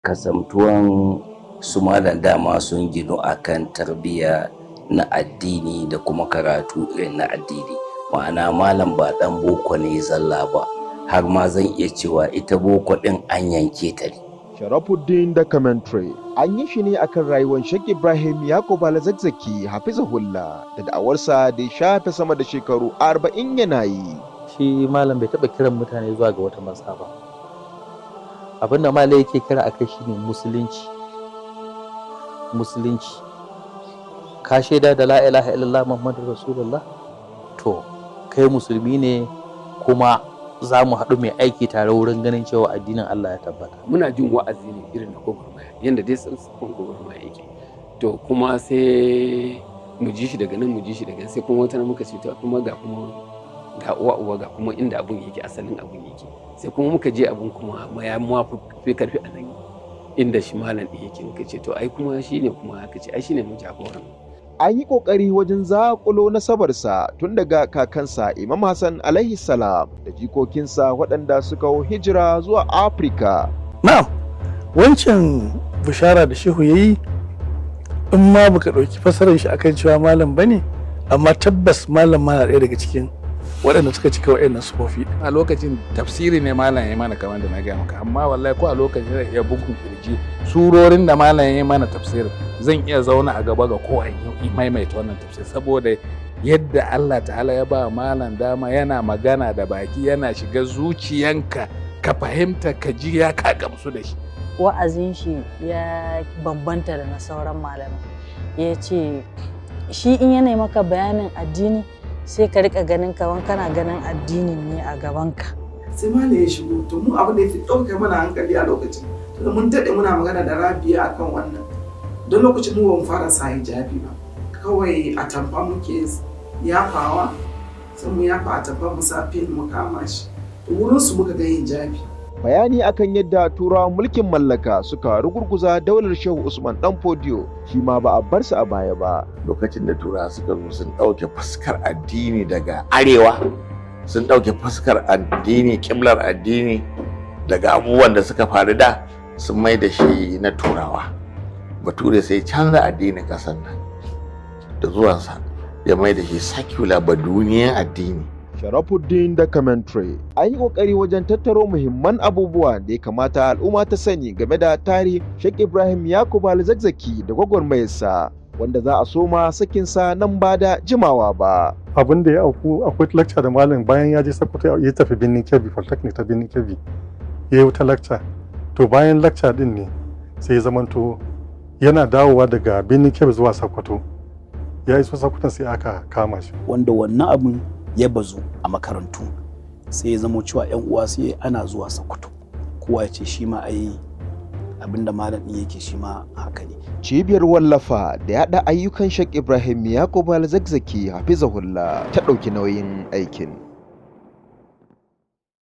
Kasantuwan su malam dama sun ginu akan tarbiyya na addini da kuma karatu irin na addini, ma'ana malam ba ɗan boko ne zalla ba, har ma zan iya cewa ita boko ɗin an yanke ta ne. Sharafuddin Documentary an yi shi ne akan rayuwar Sheikh Ibrahim Yakub Al-Zakzaki hafizahullah da da'awarsa da ya shafe sama da shekaru 40 yana yi. Shi malam bai taɓa kiran mutane zuwa ga wata mazhaba. Abin da malam yake kira akai shine musulunci. Ka shaida da la ilaha illallah Muhammadur Rasulullah, to kai musulmi ne, kuma za mu haɗu mai aiki tare wurin ganin cewa addinin Allah ya tabbata. Muna jin wa'azi ne irin na gwagwarmaya, yadda dai tsantsan gwagwarmaya yake. To kuma sai mu ji shi daga nan sai kuma wata muka ce to kuma ga uwa ga kuma inda abun yake, asalin abun yake. Sai kuma muka je abun kuma ya fi karfi a nan inda shi malam ɗin yake, muka ce to ai kuma shine kuma haka ce ai shine mu jagoran. An yi ƙoƙari wajen zaƙulo nasabarsa tun daga kakansa Imam Hassan alaihi salam da jikokinsa waɗanda suka hijira zuwa Afirka. Na'am, wancan bishara da shehu ya yi, in ma baka ɗauki fasarar shi akan cewa malam bane, amma tabbas malam ma na ɗaya daga cikin waɗanda suka cika waɗannan sufofi. A lokacin tafsiri ne malam ya mana kamar da na gaya maka, amma wallahi ko a lokacin zai iya bugun kirji surorin da malam ya mana tafsirin zan iya zauna a gaba ga kowa in maimaita wannan tafsir, saboda yadda Allah ta'ala ya ba malam dama yana magana da baki, yana shiga zuciyanka ka fahimta, ka ji ya ka gamsu da shi. Wa'azin shi ya bambanta da na sauran malamai. Ya ce shi in yana maka bayanin addini sai ka rika ganin kawan kana ganin addinin ne a gabanka. Sai malam ya shigo, to mu abin da ya fi ɗauke mana hankali a lokacin, tunda mun daɗe muna magana da Rabia akan wannan. Don lokacin mu ban fara sa hijabi ba, kawai a tamfa muke yafawa, sai mu yafa a tamfa mu sa pin mu kama shi. To wurin su muka ga hijabi. Bayani akan yadda turawan mulkin mallaka suka rugurguza daular Shehu Usman Dan Fodiyo shi ma ba a bar su a baya ba. Lokacin da turawa suka zo sun ɗauke fuskar addini daga arewa, sun ɗauke fuskar addini, ƙiblar addini daga abubuwan da suka faru da, sun mai da shi na turawa. Bature sai canza addinin ƙasar nan da zuwansa ya mai da shi secular ba duniyan addini. Sharafuddin Documentary an yi ƙoƙari wajen tattaro muhimman abubuwa da ya kamata al'umma ta sani game da tarihin Sheikh Ibrahim Yakub Al-Zakzaki da gwagwarmayarsa, wanda za a soma sakinsa nan ba da jimawa ba. Abin da ya auku, akwai lecture da malam bayan ya je Sokoto ya tafi Birnin Kebbi, Polytechnic ta Birnin Kebbi, ya yi wata lecture. To bayan lecture din ne sai ya zamanto yana dawowa daga Birnin Kebbi zuwa Sokoto. Ya iso Sokoto sai aka kama shi. Wanda wannan abin ya bazu a makarantu, sai ya zama cewa 'yan uwa sai ana zuwa Sokoto, kowa ya ce shi ma ai abinda malam ɗin yake shi ma haka ne. Cibiyar wallafa da yaɗa ayyukan Sheikh Ibrahim Yakub Al-Zakzaki hafizahullah ta ɗauki nauyin aikin.